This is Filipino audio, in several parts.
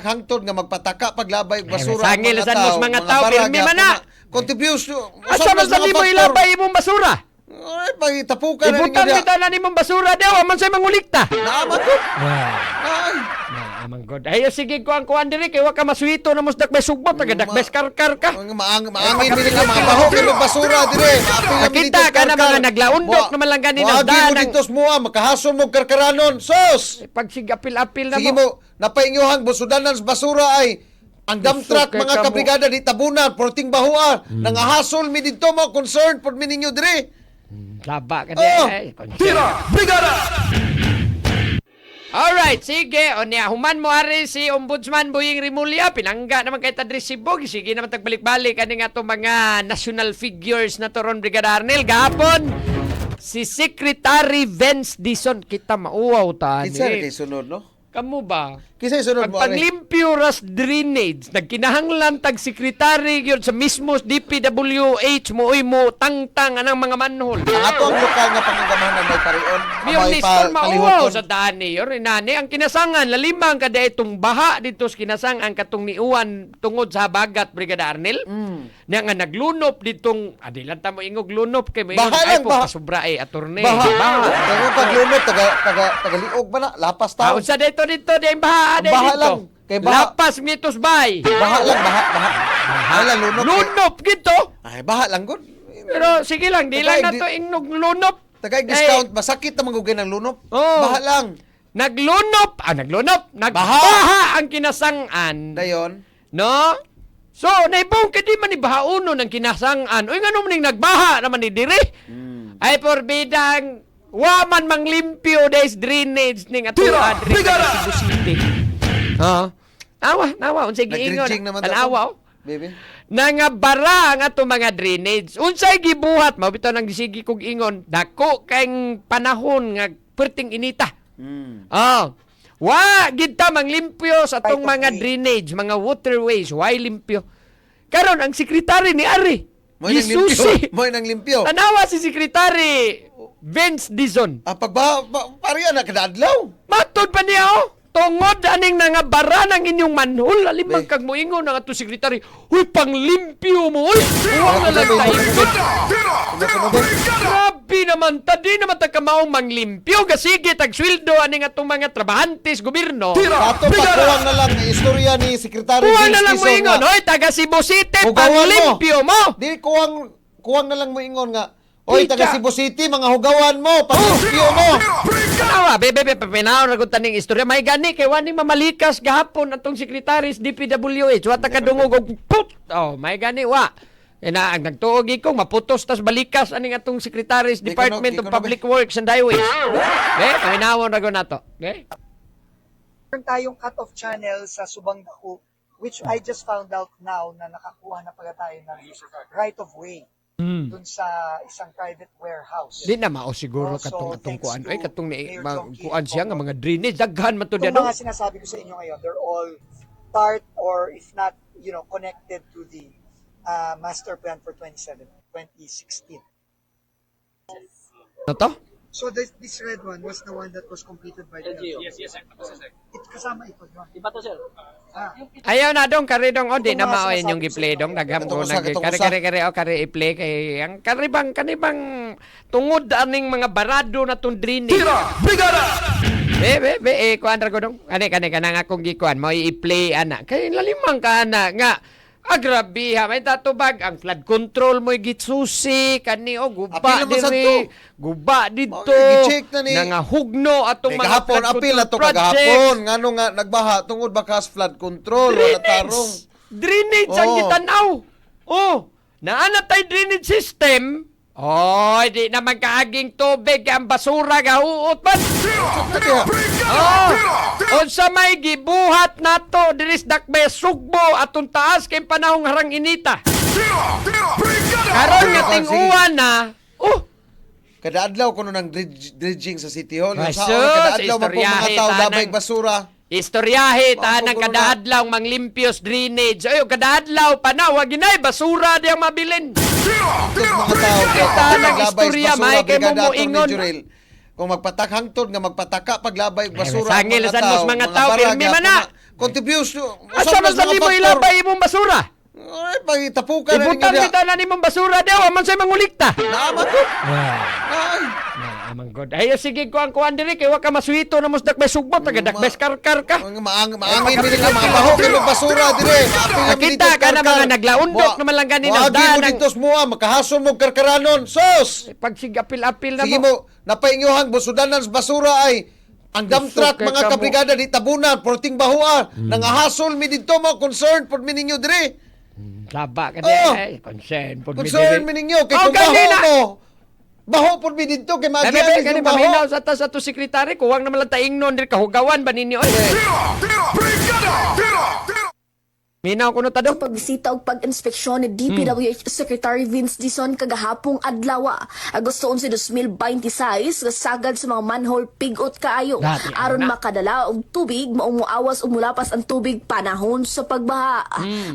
hangtod nga magpataka paglabay og basura Sangil sa mga tao, pirmi man na. Contribution. Asa man sa mo ilabay imong basura? Ay, pagitapukan na Ibutang ninyo. kita na nimong basura daw, man sa mangulikta. Naaman ko. Ay. Amang god. Ay sige ko ang kuan diri kay wa ka maswito na musdak may sugbot tagadak may karkar ka. Maangin din nga mga baho kay basura dire. Kita ka na mga naglaundok naman lang ganina Wagi mo ditos mo makahason mo karkaranon. Sos. Pag sigapil-apil na Sige mo, napaingyuhang busudanan sa basura ay ang dump truck mga kabrigada di tabunan, porting bahua, nangahasol mi dito mo concern pod mi ninyo dire. Laba ka di. Tira! Brigada! Alright, sige. O niya, human mo ari si Ombudsman Boying Rimulya. Pinangga naman kay Tadris Sibog. Sige naman tagbalik-balik. Kani nga itong mga national figures na Toron Brigada Arnel. Gahapon, si Secretary Vince Dizon. Kita mauwaw ta. Kinsa kay sunod no? Kamu ba? Kinsa sunod mo ari? Paglimpyo ras drainage, nagkinahanglan tag sekretary gyud sa mismo DPWH mo tangtang anang mga manhole. Ang ato ang lokal nga pangagamanan may parion. Minister mauwaw sa dani yor inani ang kinasangan lalimang kada itong baha dito sa kinasangan katong niuwan tungod sa habagat Brigada Arnel. Nya nga naglunop ditong adilan ta mo ingog lunop kay mo ingog ay po kasubra attorney. Baha. Pero paglunop taga-liog ba na lapas ta. Unsa dito day baha day Baha dito. lang. Kay baha. Lapas mitos bay. Baha lang. Wala lunop. Lunop gito. Ay baha lang gud. Pero sige lang, di lang na to ingnog lunop. Tagay-discount, masakit na magugay ng lunop. Oh. Baha lang. Naglunop. Nagbaha ang kinasangan. Dayon. No? So, naibong ka di man ibahauno ng kinasangan. Uy, nga naman nagbaha naman ni Diri. Ay, porbidang waman manglimpyo des drainage ning ato Adri Cebu City. Nawa. Unsay giingon. Nag-dredging naman Tanawa. Baby. Nangabara ang ato mga drainage. Unsay gibuhat, mabitaw nang gisigi kog ingon, dako kayong panahon nga perting inita. Wa gid ta manglimpyo sa atong mga drainage, mga waterways, why limpyo? Karon ang sekretary ni Ari, Gisusi. Mo'y nang limpyo. Tanawa si sekretary Vince Dizon. Pariya na kadadlaw. Matod pa niya tungod aning nangabara ng inyong manhol. Alimang kag moingon ng ato sekretary, huy, panglimpyo mo, huy! Huwag na lang tayo. Grabe naman, tadi naman kamaong manglimpyo. Gasige, tagswildo aning atong mga trabahantes, gobyerno. Ato pakuwang na lang istorya ni Secretary Huwag na Vince lang Dizon moingon, nga. huy, taga Cebu City, Hugawan panglimpyo mo. Di kuwang na lang mo ingon nga. Oy, Tika. taga Cebu City, mga hugawan mo, pag-limpyo mo. Tanawa, pinaw na kung taning istorya. May gani, kay wani mamalikas gahapon atong sekretaris DPWH. Wata ka dungog og put! Oh, may gani, wa. Ang nagtuog ikong maputos tas balikas aning atong Secretaries Department of Public Works and Highways. Paminawon ra na to. Meron tayong cut-off channel sa Subang Dako, which I just found out now na nakakuha na pala tayo ng right of way dun sa isang private warehouse. Di na mao siguro So, katong thanks kuan. to Ay katong Mayor Jonky kuan siya nga Oco. mga drainage daghan man to Itong diyan. mga sinasabi ko sa inyo ngayon, they're all part or if not, connected to the master plan for 2016. No to? So this red one was the one that was completed by the Yes, sir. It kasama ito, no? Iba to, sir. Ayaw na dong kari dong di Itong na mga mao sinasabi inyong ko sa gi-play inyo dong ngayon. dagham ko Itong usa, nag itong usa. kari i-play kay ang kanibang tungod aning mga barado na tong drainage. Brigada! Kuan ra ko dong. Kani kanang akong gikuan mo i-play ana. Kay lalimang ka ana nga grabe ha, may tatubag ang flood control mo gitsusi kani guba Apil naman sa diri, to. guba dito. gi-check na ni. Nangahugno atong mga Kahapon, flood apil na to control projects. kagahapon. Ngano nga, nagbaha, tungod bakas flood control, wala tarong. Drainage ang Oh. gitanaw. Naana tay drainage system. Di naman kaaging tubig ang basura gahuot man. Unsa may gibuhat nato diris dakbay sugbo atong taas kay panahong harang inita. Karon nga ting-uwan na. Kada adlaw kuno nang dredging sa City Hall. Ay, Sa sus, kada adlaw man po mga istoryahe, tao tanang- labay basura. Istoryahe ta Mao ng siguro kadaadlaw manglimpyos drainage. Ayo kadaadlaw pa na wag ginay basura di ang mabilin. Ito mga tao Tanang paglabay istorya, basura, may kay Brigada mo Atty. ingon. Jurel. Kung magpatak hangtod nga magpataka paglabay og basura Sangil ang sa mga tao, barag, pirmi man na. contribution. Asa man sa mga di mo factor. ilabay imong basura? Ay, pagitapukan na ninyo Ibutang diha. kita na nimong basura daw, man sa mangulikta. Naaman ko. Ay. Amang god. Ay sige ko ang kuan diri kay wa ka masuito na musdak may sugbot taga dakbes karkar ka. Maangin din ka mga baho kay basura dire. Nakita ka na mga naglaundok naman lang ganina Wagi mo dito mo makahason mo karkaranon. Sos. Pag sig apil-apil na Sige mo. mo napainyohang busudanan sa basura ay ang dump truck Kay mga kamo. kabrigada di tabunan porting bahuan nangahasol mi dito mo concern pod mi ninyo dire. Laba ka Oh. di. Concern pod Concern mi ninyo kay Oh, kung baho ganina. mo. Baho pod mi dito kay Bebe, magianis kani yung baho. paminaw sa ta sa to sekretary ko wag naman lang taingnon dir kahugawan ba ninyo oy. Minaw kuno ta do. Pagbisita og pag-inspeksyon ni DPWH Secretary Vince Dizon kagahapong adlaw, Agosto 11, 2026, sagad sa mga manhole pigot kaayo Dati, aron na. makadala og tubig maong muawas o mulapas ang tubig panahon sa pagbaha.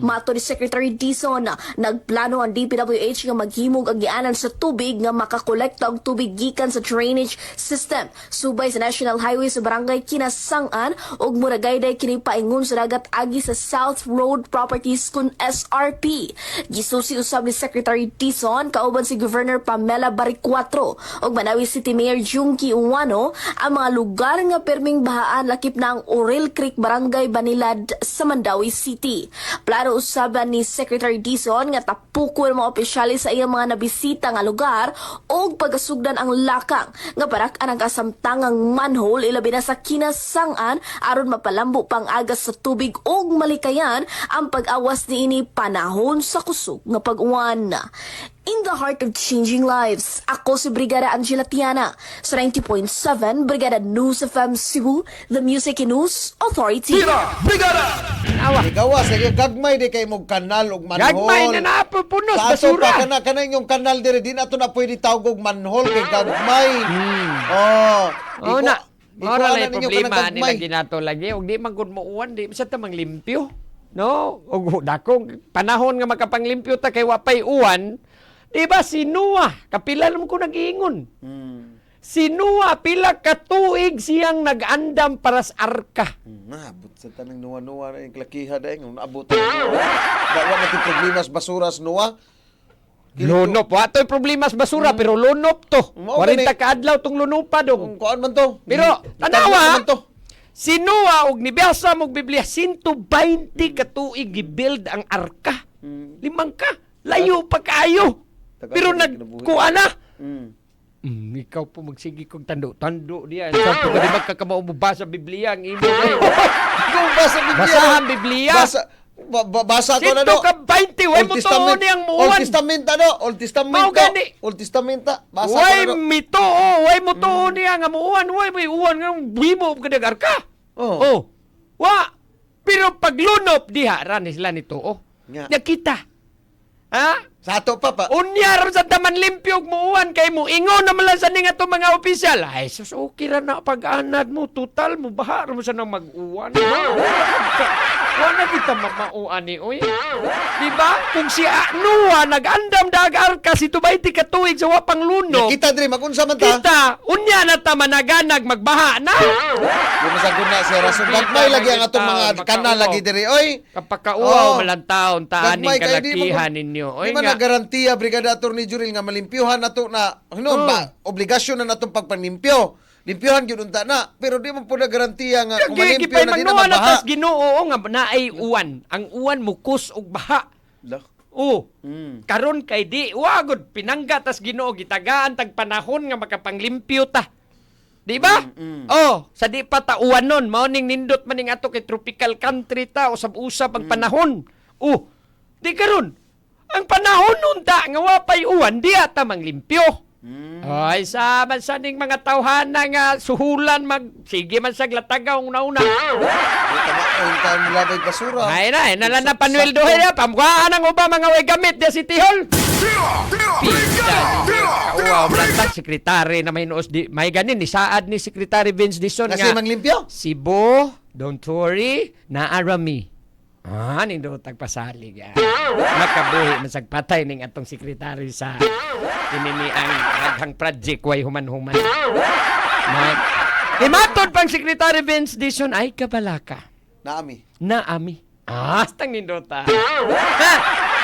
Mato ni Secretary Dizon, nagplano ang DPWH nga maghimog ang gianan sa tubig nga makakolekta og tubig gikan sa drainage system subay sa National Highway sa Barangay Kinasangan ug muragayday kini paingon sa dagat agi sa South Road Properties kun SRP. Gisusi usab ni Secretary Dizon kauban si Governor Pamela Baricuatro ug Manawi City Mayor Junki Uwano ang mga lugar nga perming bahaan lakip na ang Orel Creek Barangay Banilad sa Mandawi City. Plano usaban ni Secretary Dizon nga tapukon mga opisyalis sa iyang mga nabisita nga lugar ug pagasugdan ang lakang nga parak-an ang kasamtangang manhole ilabi na sa Kinasangan aron mapalambo pang agas sa tubig ug malikayan ang pag-awas niini panahon sa kusog nga pag-uwan. In the heart of changing lives, ako si Brigada Angela Tiana sa 90.7 Brigada News FM Cebu, the Music and News Authority. Brigada! Awa. Gawas lagi gagmay di kay mo kanal ug manhole. Gagmay na napupunos Sa ato pa basura. kana yung kanal dire di na to na pwede tawag og manhole kay gagmay. Oh. Oh na. Mora lang ninyo problema kanang nila gagmay. ginato lagi og di man gud mo uwan di sa tamang limpyo. No? Og dakong panahon nga makapanglimpyo ta kay wa pay uwan. Di ba si Noah kapila naman ko nag-iingon. Si Noah pila ka tuig siyang nag-andam para sa arka. Naabot sa tanang nuwa-nuwa na yung klakiha dahil naabot na dawa na problema sa basura sa nuwa. Lunop. Wato'y problema sa basura pero lunop to. Mao 40 gani. ka adlaw tong lunupa dong. Kung kuan man to. Pero, Tanawa tanawa, man to. si Noah og nibasa mog Biblia 120 ka tuig gibuild ang arka. Limang ka. Layo pa kayo. Pero nagkuha na. Ikaw po magsigi kong tando diya. Saan po ka di magkakamao sa Biblia ang imo eh. Kung basa Biblia. Basahan Biblia. Basa ko na Sinto do. ka 20. Way mo tuon niyang Old muwan. Testament ano? Old Testament Mao gani. Old Testament basa ko Way na do. mito. Way mo tuon niya nga muwan. Way may uwan nga bimo ka arka. Oh. Oh. Wa. Pero paglunop diha ran sila nito. Oh. Nga. Nakita. Ha? Sa ato pa. Unyar sa taman limpyog mo uwan kay mo ingon naman lang sa ning ato mga opisyal. Ay sus okay ra na pag-anad mo total mo baha mo sa nang mag-uwan. Wala kita mamauan ni oy. Di ba? Kung si Noah nag-andam dagar ka si tubayti ka tuig sa wapang luno. Kita diri magunsa man ta. Kita unya na ta managanag magbaha na. Di masagod na si rason gagmay lagi ang atong mga kanal lagi diri oy. Kapakauaw Oh. malantaon taaning Gagmay kay di kalakihan mo- ninyo. Di Oy man nga. na garantiya Brigada Attorney Juril nga malimpyuhan nato na Oh. ba obligasyon na natong pagpanlimpyo. Limpyuhan gyud unta na pero di man pud na garantiya nga kung malimpyo Gipay na di na magnuha na mabaha. tas Ginoo nga naay uwan. Ang uwan mukus og baha. Lah. Oh. Mm. Karon kay di wagod pinangga tas Ginoo gitagaan tag panahon nga makapanglimpyo ta. Di ba? Oh, sa di pa ta uwanon mao ning nindot man ning ato kay tropical country ta usab-usab ang panahon. Oh. Di karon. Ang panahon unta nga wa pay uwan di ata manglimpyo. Ay, sa ning mga tawhana nga suhulan sige man sa glatagaw una-una. Ang kan labay basura. Ay na, nalan na Panuel Duhe na, pamkuhaan ang uba mga way gamit na City Hall. Pisa, kauwaw lang sekretary na may noos di, may ganin, ni saad ni Secretary Vince Dizon Kasi nga, manglimpyo. Cebu, don't worry, naarami. Nindo tagpasalig. Makabuhi, masagpatay ning atong sekretary sa inini ang daghang project way human-human. Himatod pang Secretary Vince Dizon ay kabalaka. Naami. Naami. Hastang nindota.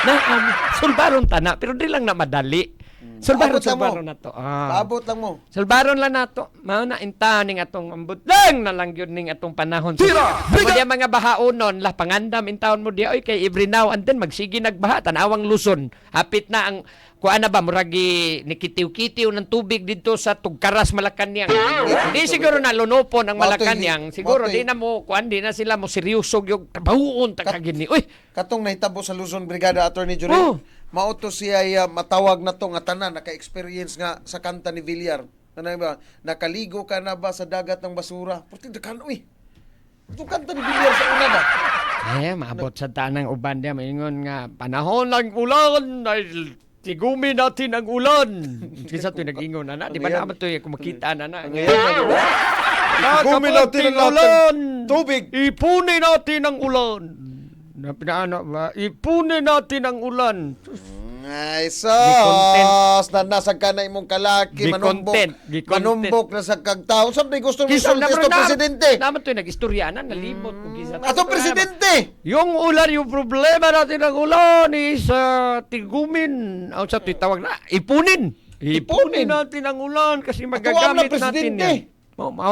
Naami. Sulbaron tana, pero di lang na madali. Sulbaron na to. Paabot lang mo. Sulbaron lang na to. Mao na inta ning atong ambot lang na lang yun ning atong panahon. Tira! Kung diya mga bahaonon, la pangandam intawon mo diya, oy, kay every now and then, magsige nagbaha, tanawang Luzon. Hapit na ang, kuan na ba, muragi nikitiw-kitiw ng tubig dito sa Tugkaras, Malacañang. Hindi siguro na lunopon ang Malacañang. Siguro di na mo, kuan, di na sila mo seryosog yung trabahoon takagini. Uy, Katong nahitabo sa Luzon Brigada Attorney Jury. Oh. Mauto siya matawag na to nga tanan naka-experience nga sa kanta ni Villar. Ano ba? Nakaligo ka na ba sa dagat ng basura? Puti dakan uy. Itong kanta ni Villar sa una ba? maabot sa tanang uban diya, maingon nga, panahon ng ulan, ay tigumi natin ang ulan. Kisa ito nag-ingon na di ba naman ito kung makita na na. Tigumi natin ang ulan. tubig. Ipunin natin ang ulan. Ipunin natin ang ulan. Ay, sos! Na nasa ka na imong kalaki, Gikontent. manumbok na sa kagtao. Saan may gusto mo Kisa isulti ito, Presidente? Naman ito nag-istorya na, nalimot. Ato, Presidente! Yung ulan, yung problema natin ng ulan is tigumin. Ang sa tawag na, ipunin. Ipunin. Natin ang ulan kasi Ato, magagamit ang natin Presidente. yan.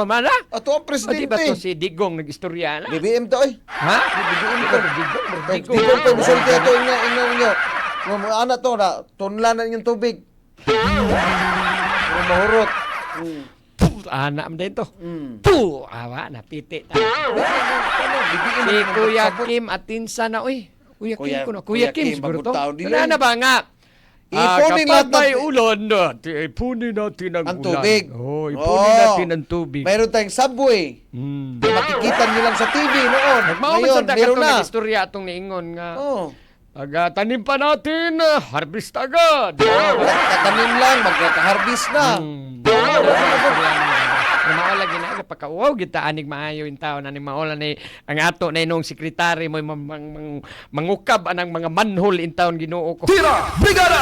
Mana? Ato ang O di ba Presidente. to si Digong nag-istorya na? BBM to, oy. Ha? BBM to. Digong. Digong pa, musulti ito, inyo. Ano to, na, tunlan na yung tubig. Mahurot. Anak mo din to. Mm. Puh! Awa, napiti. Si Kuya Kim Atinsa na, uy. Kuya Kim ko na. Kuya Kim, siguro to. bagong tao din Wala yan. na ba nga? Ipunin kapag lahat ng- may ulan ipunin natin ang Ang ulan. tubig. Oh, ipunin natin ang tubig. Mayroon tayong subway. Hmm. Makikita nyo lang sa TV noon. Nagmauman Ngayon, sa meron itong na. istorya atong niingon nga. Oh. Pag tanim pa natin, harvest agad. Tatanim lang, magkaka-harvest na. Maola gina pagkauwaw kita anig maayo in taon ani maola ni ang ato na inong sekretary mo mangukab anang mga manhole in taon Ginoo ko. Tira! Brigada!